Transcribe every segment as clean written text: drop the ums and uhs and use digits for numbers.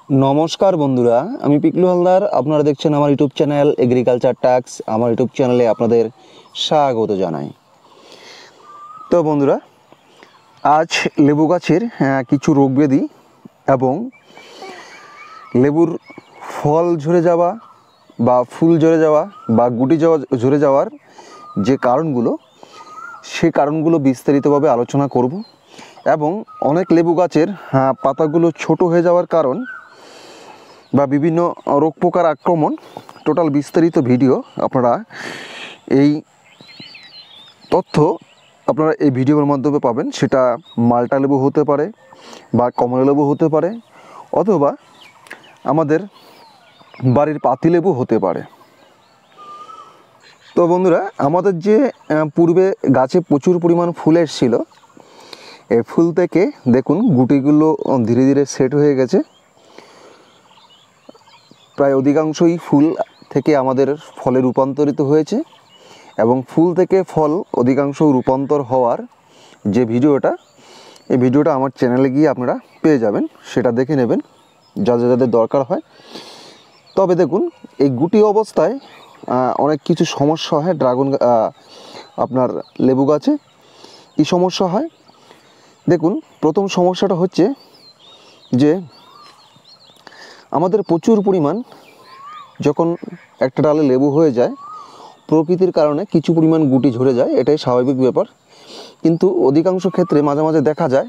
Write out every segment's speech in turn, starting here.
नमस्कार बंधुरा आमी पिकलू हालदार आपनारा देखछेन आमार यूट्यूब चैनल एग्रिकालचार टैक्स। आमार यूट्यूब चैनेले आपनादेर स्वागत जानाई। तो बंधुरा आज लेबू गाछेर किछु रोग ब्याधि एबं लेबुर फल झरे जावा बा फुल झरे जावा बा गुटी झरे जावार जे कारणगुलो सेई कारणगुलो विस्तारितभावे आलोचना करब एबं अनेक लेबू गाछेर पातागुलो छोटो हये जावार कारण বা বিভিন্ন রোগ পোকার আক্রমণ টোটাল বিস্তারিত ভিডিও আপনারা এই তথ্য আপনারা এই ভিডিওর মাধ্যমে পাবেন। সেটা মাল্টা লেবু হতে পারে বা কমলা লেবু হতে পারে অথবা আমাদের বাড়ির পাতিলেবু হতে পারে। তো বন্ধুরা আমাদের যে পূর্বে গাছে প্রচুর পরিমাণ ফুল এসেছিল, এই ফুল থেকে দেখুন গুটিগুলো ধীরে ধীরে সেট হয়ে গেছে। প্রায় অধিকাংশই ফুল থেকে আমাদের ফলে রূপান্তরিত হয়েছে এবং ফুল থেকে ফল অধিকাংশ রূপান্তর হওয়ার যে ভিডিওটা, এই ভিডিওটা আমার চ্যানেলে গিয়ে আপনারা পেয়ে যাবেন, সেটা দেখে নেবেন যাদের যাদের দরকার হয়। তবে দেখুন এই গুটি অবস্থায় অনেক কিছু সমস্যা হয় আপনার লেবু গাছে। কী সমস্যা হয় দেখুন, প্রথম সমস্যাটা হচ্ছে যে আমাদের প্রচুর পরিমাণ যখন একটা ডালে লেবু হয়ে যায় প্রকৃতির কারণে কিছু পরিমাণ গুটি ঝরে যায়, এটাই স্বাভাবিক ব্যাপার। কিন্তু অধিকাংশ ক্ষেত্রে মাঝে মাঝে দেখা যায়,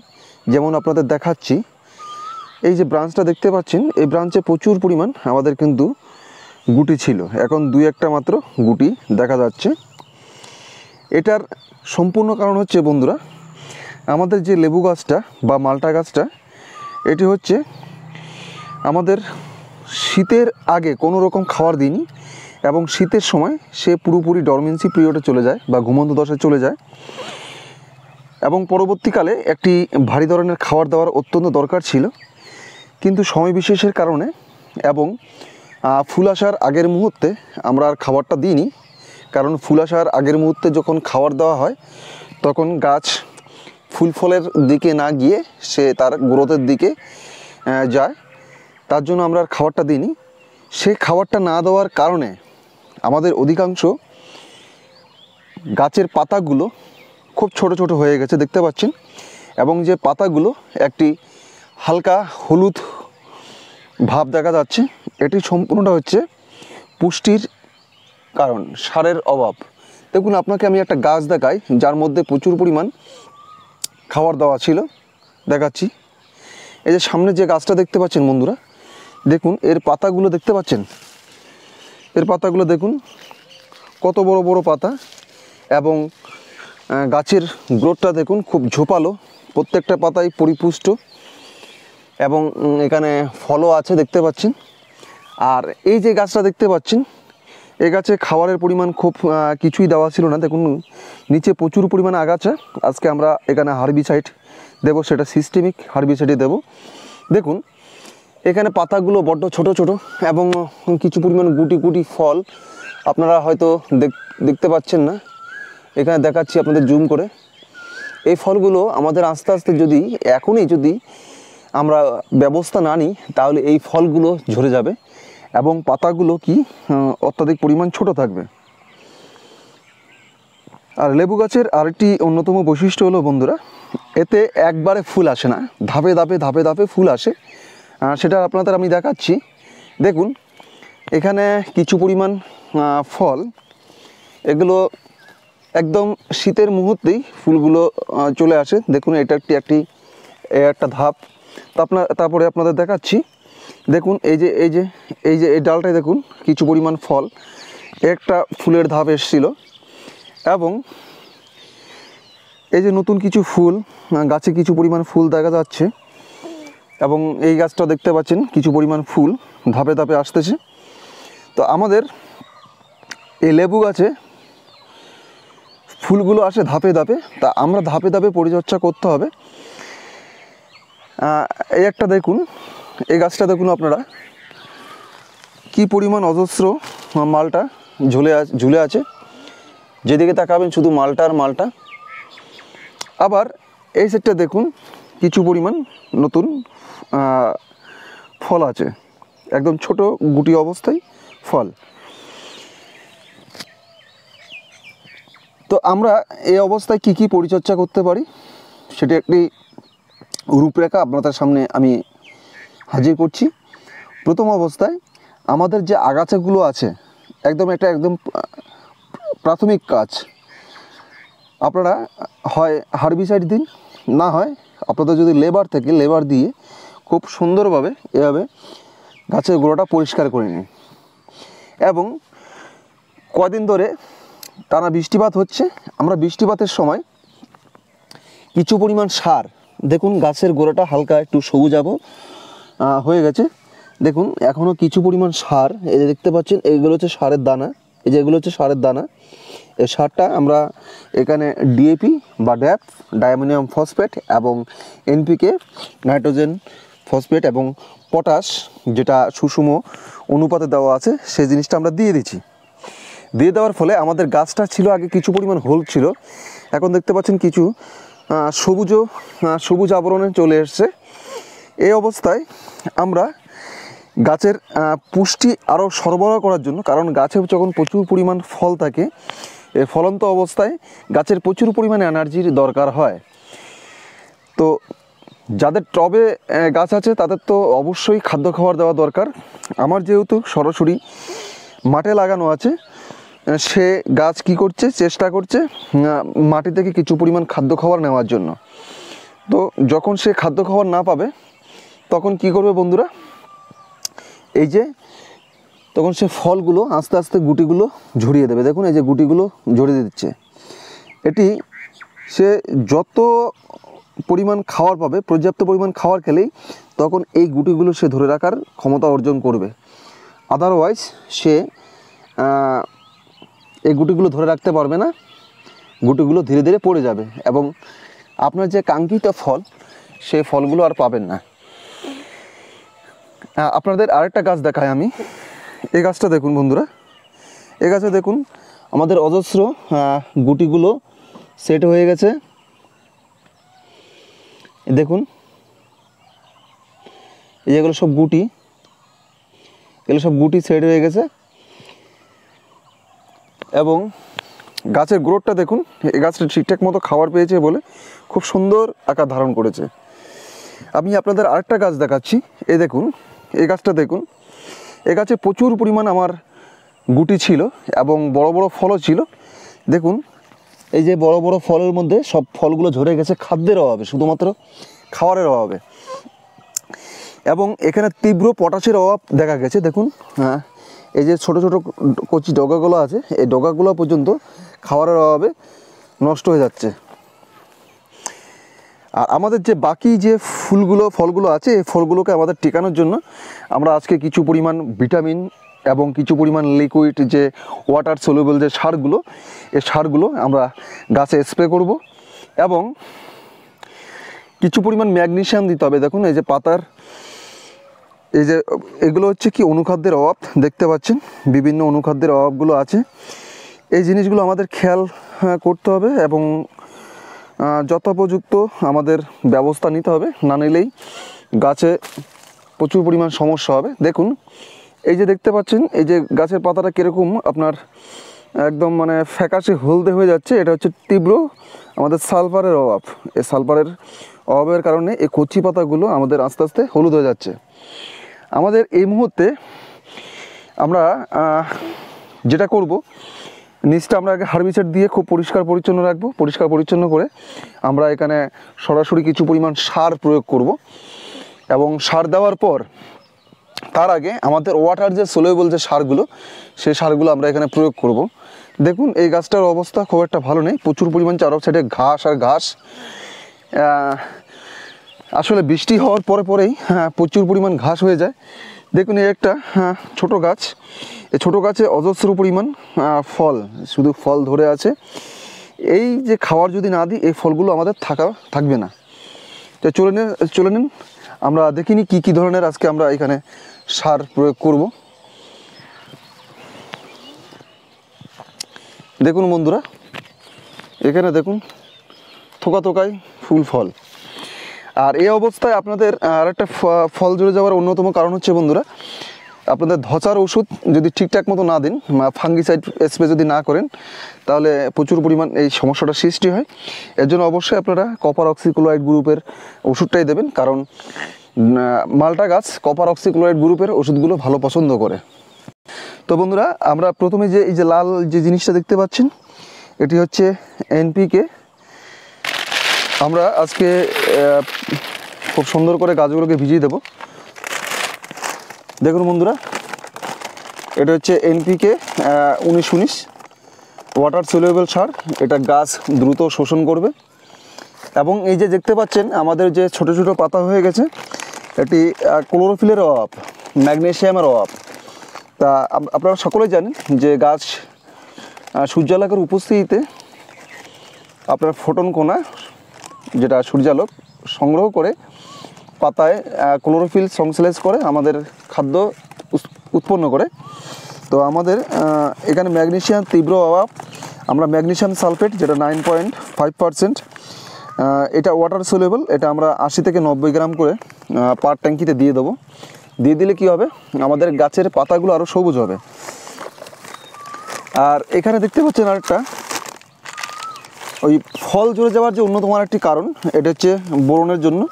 যেমন আপনাদের দেখাচ্ছি, এই যে ব্রাঞ্চটা দেখতে পাচ্ছেন, এই ব্রাঞ্চে প্রচুর পরিমাণ আমাদের কিন্তু গুটি ছিল, এখন দুই একটা মাত্র গুটি দেখা যাচ্ছে। এটার সম্পূর্ণ কারণ হচ্ছে বন্ধুরা, আমাদের যে লেবু গাছটা বা মাল্টা গাছটা, এটি হচ্ছে আমাদের শীতের আগে কোনো রকম খাবার দিইনি এবং শীতের সময় সে পুরোপুরি ডরমেন্সি পিরিয়ডে চলে যায় বা ঘুমন্ত দশায় চলে যায় এবং পরবর্তীকালে একটি ভারী ধরনের খাবার দেওয়ার অত্যন্ত দরকার ছিল, কিন্তু সময় বিশেষের কারণে এবং ফুল আসার আগের মুহূর্তে আমরা আর খাবারটা দিইনি। কারণ ফুল আসার আগের মুহূর্তে যখন খাবার দেওয়া হয় তখন গাছ ফুল ফলের দিকে না গিয়ে সে তার গ্রোথের দিকে যায়, তার জন্য আমরা আর খাবারটা দিইনি। সেই খাবারটা না দেওয়ার কারণে আমাদের অধিকাংশ গাছের পাতাগুলো খুব ছোট ছোট হয়ে গেছে দেখতে পাচ্ছেন, এবং যে পাতাগুলো একটি হালকা হলুদ ভাব দেখা যাচ্ছে, এটি সম্পূর্ণটা হচ্ছে পুষ্টির কারণ, সারের অভাব। দেখুন আপনাকে আমি একটা গাছ দেখাই যার মধ্যে প্রচুর পরিমাণ খাবার দেওয়া ছিল, দেখাচ্ছি। এই যে সামনে যে গাছটা দেখতে পাচ্ছেন বন্ধুরা, দেখুন এর পাতাগুলো দেখতে পাচ্ছেন, এর পাতাগুলো দেখুন কত বড় বড় পাতা এবং গাছের গ্রোথটা দেখুন খুব ঝোপালো, প্রত্যেকটা পাতাই পরিপুষ্ট এবং এখানে ফলও আছে দেখতে পাচ্ছেন। আর এই যে গাছটা দেখতে পাচ্ছেন, এই গাছে খাবারের পরিমাণ খুব কিছুই দেওয়া ছিল না, দেখুন নিচে প্রচুর পরিমাণে আগাছা। আজকে আমরা এখানে হার্বিসাইড দেবো, সেটা সিস্টেমিক হার্বিসাইডই দেবো। দেখুন এখানে পাতাগুলো বড্ড ছোট ছোট এবং কিছু পরিমাণ গুটি গুটি ফল আপনারা হয়তো দেখতে পাচ্ছেন না, এখানে দেখাচ্ছি আপনাদের জুম করে। এই ফলগুলো আমাদের আস্তে আস্তে এখনই যদি আমরা ব্যবস্থা না নিই তাহলে এই ফলগুলো ঝরে যাবে এবং পাতাগুলো অত্যাধিক পরিমাণ ছোট থাকবে। আর লেবু গাছের আরেকটি অন্যতম বৈশিষ্ট্য হলো বন্ধুরা, এতে একবারে ফুল আসে না, ধাপে ধাপে ধাপে ধাপে ফুল আসে। সেটা আপনাদের আমি দেখাচ্ছি। দেখুন এখানে কিছু পরিমাণ ফল, এগুলো একদম শীতের মুহূর্তেই ফুলগুলো চলে আসে। দেখুন এটা একটা ধাপ। তারপরে আপনাদের দেখাচ্ছি, দেখুন এই যে এই ডালটায় দেখুন কিছু পরিমাণ ফল, একটা ফুলের ধাপ এসেছিল এবং এই যে নতুন কিছু ফুল, গাছে কিছু পরিমাণ ফুল দেখা যাচ্ছে এবং এই গাছটা দেখতে পাচ্ছেন কিছু পরিমাণ ফুল ধাপে ধাপে আসতেছে। তো আমাদের এই লেবু গাছে ফুলগুলো আসে ধাপে ধাপে, তা আমরা ধাপে ধাপে পরিচর্যা করতে হবে। এই একটা দেখুন, এই গাছটা দেখুন আপনারা কি পরিমাণ অজস্র মালটা ঝুলে আছে, যেদিকে তাকাবেন শুধু মালটা আর মালটা। আবার এই সেটটা দেখুন কিছু পরিমাণ নতুন ফল ফল আছে, একদম ছোট গুটি অবস্থায় ফল। তো আমরা এই অবস্থায় কি কি পরিচর্যা করতে পারি সেটা একটি রূপরেখা আপনাদের সামনে আমি হাজির করছি। প্রথম অবস্থায় আমাদের যে আগাছাগুলো আছে, একদম প্রাথমিক কাজ, আপনারা হয় হার্বিসাইড দিন, না হয় আপনাদের যদি লেবার থেকে লেবার দিয়ে খুব সুন্দরভাবে এভাবে গাছের গোড়াটা পরিষ্কার করে নিন। এবং কদিন ধরে টানা বৃষ্টিপাত হচ্ছে, আমরা বৃষ্টিপাতের সময় কিছু পরিমাণ সার, দেখুন গাছের গোড়াটা হালকা একটু সবুজাভ হয়ে গেছে, দেখুন এখনও কিছু পরিমাণ সার, এই যে দেখতে পাচ্ছেন এইগুলো হচ্ছে সারের দানা, এই যে এগুলো হচ্ছে সারের দানা। এই সারটা আমরা এখানে ডিএপি বা ড্যাপ, ডায়ামোনিয়াম ফসফেট এবং এনপিকে, নাইট্রোজেন ফসফেট এবং পটাশ, যেটা সুষম অনুপাতে দেওয়া আছে, সেই জিনিসটা আমরা দিয়ে দিচ্ছি। দিয়ে দেওয়ার ফলে আমাদের গাছটা ছিল আগে কিছু পরিমাণ হলুদ ছিল, এখন দেখতে পাচ্ছেন কিছু সবুজ আবরণে চলে এসছে। এই অবস্থায় আমরা গাছের পুষ্টি আরও সরবরাহ করার জন্য, কারণ গাছে যখন প্রচুর পরিমাণ ফল থাকে, এই ফলন্ত অবস্থায় গাছের প্রচুর পরিমাণে এনার্জির দরকার হয়। তো যাদের টবে গাছ আছে তাদের তো অবশ্যই খাদ্য খাবার দেওয়া দরকার। আমার যেহেতু সরাসরি মাঠে লাগানো আছে, সে গাছ কি করছে, চেষ্টা করছে মাটি থেকে কিছু পরিমাণ খাদ্য খাবার নেওয়ার জন্য। তো যখন সে খাদ্য খাবার না পাবে তখন কি করবে বন্ধুরা, এই যে তখন সে ফলগুলো আস্তে আস্তে গুটিগুলো ঝরিয়ে দেবে। দেখুন এই যে গুটিগুলো ঝরিয়ে দিচ্ছে। এটি সে যত পরিমাণ খাবার পাবে, পর্যাপ্ত পরিমাণ খাবার খেলেই তখন এই গুটিগুলো সে ধরে রাখার ক্ষমতা অর্জন করবে। আদারওয়াইজ সে এই গুটিগুলো ধরে রাখতে পারবে না, গুটিগুলো ধীরে ধীরে পড়ে যাবে এবং আপনার যে কাঙ্ক্ষিত ফল, সেই ফলগুলো আর পাবেন না। আপনাদের আরেকটা গাছ দেখাই আমি। এই গাছটা দেখুন বন্ধুরা, এই গাছে দেখুন আমাদের অজস্র গুটিগুলো সেট হয়ে গেছে। দেখুন এগুলো সব গুটি, এগুলো সব গুটি সেট হয়ে গেছে এবং গাছের গ্রোথটা দেখুন, এই গাছটা ঠিকঠাক মতো খাবার পেয়েছে বলে খুব সুন্দর আকার ধারণ করেছে। আমি আপনাদের আরেকটা গাছ দেখাচ্ছি। এই দেখুন এই গাছটা দেখুন, এই গাছে প্রচুর পরিমাণ আমার গুটি ছিল এবং বড় বড় ফলও ছিল। দেখুন এই যে বড় বড় ফলের মধ্যে সব ফলগুলো ঝরে গেছে খাদ্যের অভাবে, শুধুমাত্র খাবারের অভাবে। এবং এখানে তীব্র পটাশের অভাব দেখা গেছে। দেখুন এই যে ছোট ছোট কচি ডগাগুলো আছে, এই ডগাগুলো পর্যন্ত খাবারের অভাবে নষ্ট হয়ে যাচ্ছে। আর আমাদের যে বাকি যে ফলগুলো আছে, এই ফলগুলোকে আমাদের টেকানোর জন্য আমরা আজকে কিছু পরিমাণ ভিটামিন এবং কিছু পরিমাণ লিকুইড যে ওয়াটার সলিউবল যে সারগুলো, এই সারগুলো আমরা গাছে স্প্রে করব এবং কিছু পরিমাণ ম্যাগনেসিয়াম দিতে হবে। দেখুন এই যে পাতার এই যে এগুলো হচ্ছে কি অনুখাদ্যের অভাব, দেখতে পাচ্ছেন বিভিন্ন অনুখাদ্যের অভাবগুলো আছে। এই জিনিসগুলো আমাদের খেয়াল করতে হবে এবং যথোপযুক্ত আমাদের ব্যবস্থা নিতে হবে, না নিলেই গাছে প্রচুর পরিমাণ সমস্যা হবে। দেখুন এই যে দেখতে পাচ্ছেন এই যে গাছের পাতাটা কীরকম আপনার একদম মানে ফ্যাকাশে হলদে হয়ে যাচ্ছে, এটা হচ্ছে তীব্র আমাদের সালফারের অভাব। এই সালফারের অভাবের কারণে এই কচি পাতাগুলো আমাদের আস্তে আস্তে হলুদ হয়ে যাচ্ছে। আমাদের এই মুহূর্তে আমরা যেটা করব, নিচটা আমরা আগে হার্বিসাইড দিয়ে খুব পরিষ্কার পরিচ্ছন্ন রাখবো। পরিষ্কার পরিচ্ছন্ন করে আমরা এখানে সরাসরি কিছু পরিমাণ সার প্রয়োগ করব এবং সার দেওয়ার পর তার আগে আমাদের ওয়াটার যে সলিউবল যে সারগুলো, সেই সারগুলো আমরা এখানে প্রয়োগ করব। দেখুন এই গাছটার অবস্থা খুব একটা ভালো নেই, প্রচুর পরিমাণ চারো সাইডে ঘাস আর ঘাস। আসলে বৃষ্টি হওয়ার পরেই প্রচুর পরিমাণ ঘাস হয়ে যায়। দেখুন এই একটা ছোট গাছ, এই ছোটো গাছে অজস্র পরিমাণ ফল, শুধু ফল ধরে আছে। এই যে খাবার যদি না দিই এই ফলগুলো আমাদের থাকবে না। তো চলে নিন আমরা দেখিনি কি কি ধরনের আজকে আমরা এখানে সার প্রয়োগ করব। দেখুন বন্ধুরা এখানে দেখুন থোকা থোকায় ফুল ফল। আর এই অবস্থায় আপনাদের আরেকটা ফল ঝরে যাওয়ার অন্যতম কারণ হচ্ছে বন্ধুরা, আপনাদের ধসার ওষুধ যদি ঠিকঠাক মতো না দিন, ফাঙ্গিসাইড স্প্রে যদি না করেন, তাহলে প্রচুর পরিমাণ এই সমস্যাটা সৃষ্টি হয়। এর জন্য অবশ্যই আপনারা কপার অক্সিক্লোরাইড গ্রুপের ওষুধটাই দেবেন, কারণ মালটা গাছ কপার অক্সিক্লোরাইড গ্রুপের ওষুধগুলো ভালো পছন্দ করে। তো বন্ধুরা, আমরা প্রথমে যে এই যে লাল যে জিনিসটা দেখতে পাচ্ছেন, এটি হচ্ছে এনপিকে। আমরা আজকে খুব সুন্দর করে গাছগুলোকে ভিজিয়ে দেব। দেখুন বন্ধুরা, এটা হচ্ছে এনপিকে 19-19 ওয়াটার সলিউবল সার। এটা গাছ দ্রুত শোষণ করবে। এবং এই যে দেখতে পাচ্ছেন আমাদের যে ছোট ছোট পাতা হয়ে গেছে, এটি ক্লোরোফিলের অভাব, ম্যাগনেসিয়ামের অভাব। তা আপনারা সকলেই জানেন যে গাছ সূর্যালোকের উপস্থিতিতে আপনার ফোটন কণা, যেটা সূর্যালোক সংগ্রহ করে পাতায় ক্লোরোফিল সংশ্লেষ করে আমাদের খাদ্য উৎপন্ন করে। তো আমাদের এখানে ম্যাগনেসিয়াম তীব্র অভাব। আমরা ম্যাগনেসিয়াম সালফেট, যেটা 9.5%, এটা ওয়াটার সলিউবল, এটা আমরা 80 থেকে 90 গ্রাম করে পার ট্যাঙ্কিতে দিয়ে দেবো। দিয়ে দিলে কি হবে, আমাদের গাছের পাতাগুলো আরও সবুজ হবে। আর এখানে দেখতে পাচ্ছেন আরেকটা, ওই ফল ঝরে যাওয়ার যে অন্যতম আরেকটি কারণ, এটা হচ্ছে বোরনের জন্য।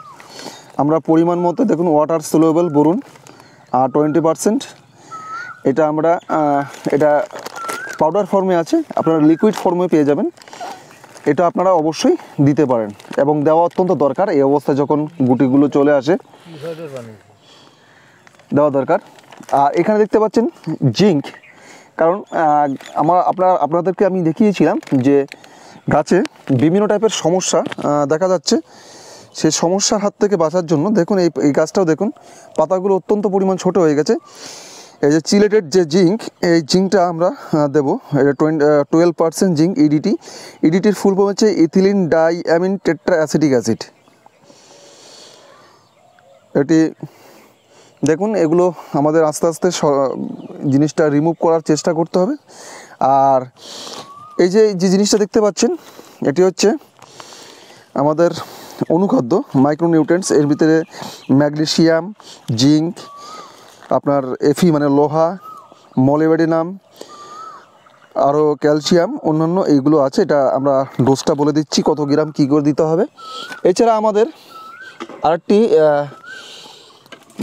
আমরা পরিমাণ মতো দেখুন ওয়াটার সলিউবল বোরন 20%, এটা আমরা এটা পাউডার ফর্মে আছে, আপনারা লিকুইড ফর্মে পেয়ে যাবেন। এটা আপনারা অবশ্যই দিতে পারেন এবং দেওয়া অত্যন্ত দরকার। এই অবস্থায় যখন গুটিগুলো চলে আসে দেওয়া দরকার। আর এখানে দেখতে পাচ্ছেন জিঙ্ক, কারণ আপনাদেরকে আমি দেখিয়েছিলাম যে গাছে বিভিন্ন টাইপের সমস্যা দেখা যাচ্ছে। সেই সমস্যার হাত থেকে বাঁচার জন্য দেখুন এই গাছটাও দেখুন পাতাগুলো অত্যন্ত পরিমাণ ছোট হয়ে গেছে। এই যে চিলেটেড যে জিঙ্ক, এই জিঙ্কটা আমরা দেবো। এটা 12% জিঙ্ক ইডিটি। ইডিটির ফুল ফর্ম হচ্ছে ethylene diamine tetra acetic acid. এটি দেখুন, এগুলো আমাদের আস্তে আস্তে জিনিসটা রিমুভ করার চেষ্টা করতে হবে। আর এই যে জিনিসটা দেখতে পাচ্ছেন, এটি হচ্ছে আমাদের অনুখাদ্য মাইক্রোনিউট্রিয়েন্টস। এর ভিতরে ম্যাগনেসিয়াম, জিঙ্ক, আপনার এফি মানে লোহা, মলিবডেনাম, আরও ক্যালসিয়াম, অন্যান্য এইগুলো আছে। এটা আমরা ডোজটা বলে দিচ্ছি কত গ্রাম কী করে দিতে হবে। এছাড়া আমাদের আরেকটি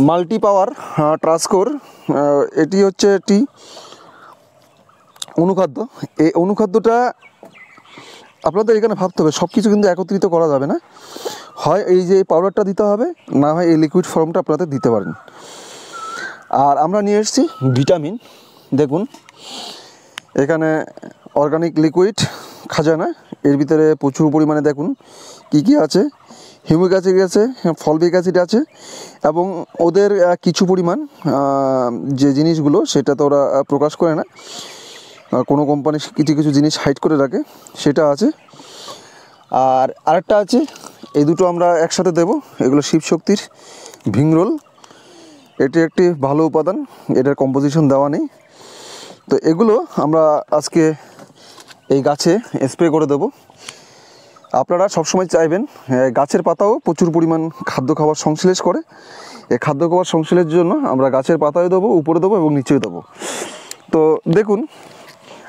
মাল্টি পাওয়ার ট্রান্সকোর, এটি হচ্ছে একটি অনুখাদ্য। এই অনুখাদ্যটা আপনাদের এখানে ভাবতে হবে, সব কিছু কিন্তু একত্রিত করা যাবে না। হয় এই যে পাউডারটা দিতে হবে, না হয় এই লিকুইড ফর্মটা আপনাদের দিতে পারেন। আর আমরা নিয়ে এসেছি ভিটামিন। দেখুন এখানে অর্গানিক লিকুইড খাজানা, এর ভিতরে প্রচুর পরিমাণে দেখুন কি কি আছে। হিউমিক অ্যাসিড আছে, ফলবিক অ্যাসিড আছে, এবং ওদের কিছু পরিমাণ যে জিনিসগুলো সেটা তো ওরা প্রকাশ করে না, কোনো কোম্পানি কিছু কিছু জিনিস হাইড করে রাখে, সেটা আছে। আর আরেকটা আছে, এই দুটো আমরা একসাথে দেব। এগুলো শিবশক্তির ভিংরোল, এটি একটি ভালো উপাদান, এটার কম্পোজিশন দেওয়া নেই। তো এগুলো আমরা আজকে এই গাছে স্প্রে করে দেব। আপনারা সবসময় চাইবেন, গাছের পাতাও প্রচুর পরিমাণ খাদ্য খাবার সংশ্লেষ করে। এই খাদ্য খাবার সংশ্লেষের জন্য আমরা গাছের পাতায় দেবো, উপরে দেবো এবং নিচেও দেবো। তো দেখুন,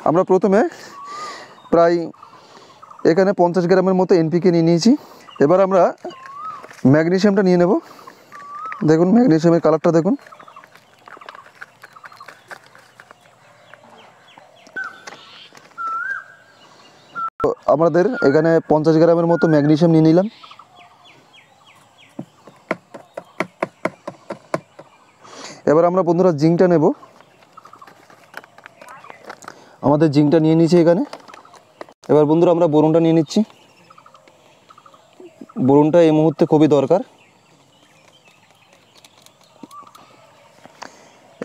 আমরা প্রথমে প্রায় এখানে 50 গ্রামের মতো এনপিকে নিয়ে নিয়েছি। এবার আমরা ম্যাগনেসিয়ামটা নিয়ে নেব। দেখুন ম্যাগনেসিয়ামের কালারটা দেখুন। তো আমাদের এখানে 50 গ্রামের মতো ম্যাগনেসিয়াম নিয়ে নিলাম। এবার আমরা বন্ধুরা জিঙ্কটা নেব। আমাদের জিঙ্কটা নিয়ে নিয়েছি এখানে। এবার বন্ধুরা আমরা বোরনটা নিয়ে নিচ্ছি। বোরনটা এই মুহূর্তে খুবই দরকার।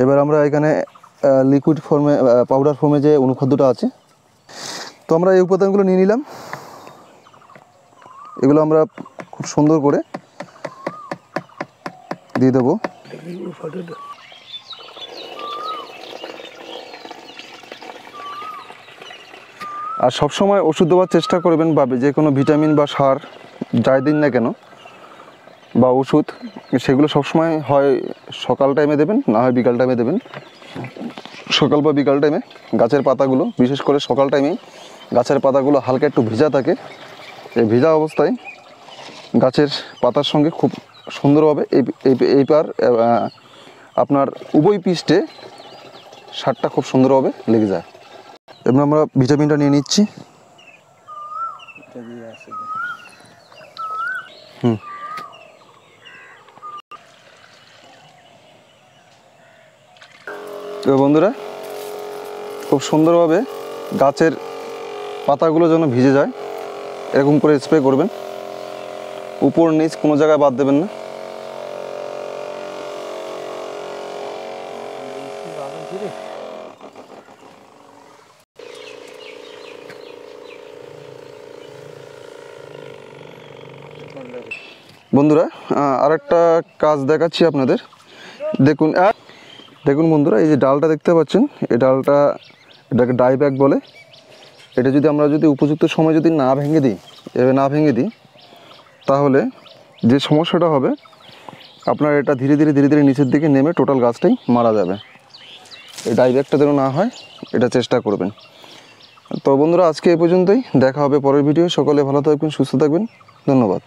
এবার আমরা এখানে লিকুইড ফর্মে, পাউডার ফর্মে যে অনুখাদ্যটা আছে, তো আমরা এই উপাদানগুলো নিয়ে নিলাম। এগুলো আমরা খুব সুন্দর করে দিয়ে দেবো। আর সবসময় ওষুধ দেওয়ার চেষ্টা করবেন, বা যে কোনো ভিটামিন বা সার যাই দিন না কেন, বা ওষুধ, সেগুলো সবসময় হয় সকাল টাইমে দেবেন, না হয় বিকাল টাইমে দেবেন। সকাল বা বিকাল টাইমে গাছের পাতাগুলো, বিশেষ করে সকাল টাইমেই গাছের পাতাগুলো হালকা একটু ভিজা থাকে। এই ভিজা অবস্থায় গাছের পাতার সঙ্গে খুব সুন্দরভাবে এইবার আপনার উভয় পৃষ্ঠে সারটা খুব সুন্দরভাবে লেগে যায়। এবার আমরা ভিটামিনটা নিয়ে নিচ্ছি। তো বন্ধুরা, খুব সুন্দরভাবে গাছের পাতাগুলো যেন ভিজে যায় এরকম করে স্প্রে করবেন। উপর নিচ কোনো জায়গায় বাদ দেবেন না। বন্ধুরা, আরেকটা কাজ দেখাচ্ছি আপনাদের। দেখুন দেখুন বন্ধুরা, এই যে ডালটা দেখতে পাচ্ছেন, এই ডালটা, এটাকে ডাই ব্যাগ বলে। এটা যদি আমরা উপযুক্ত সময় না ভেঙে দিই, এভাবে না ভেঙে দিই, তাহলে যে সমস্যাটা হবে, আপনার এটা ধীরে ধীরে নিচের দিকে নেমে টোটাল গাছটাই মারা যাবে। এই ডাই ব্যাগটা যেন না হয়, এটা চেষ্টা করবেন। তো বন্ধুরা, আজকে এই পর্যন্তই। দেখা হবে পরের ভিডিও। সকলে ভালো থাকবেন, সুস্থ থাকবেন। ধন্যবাদ।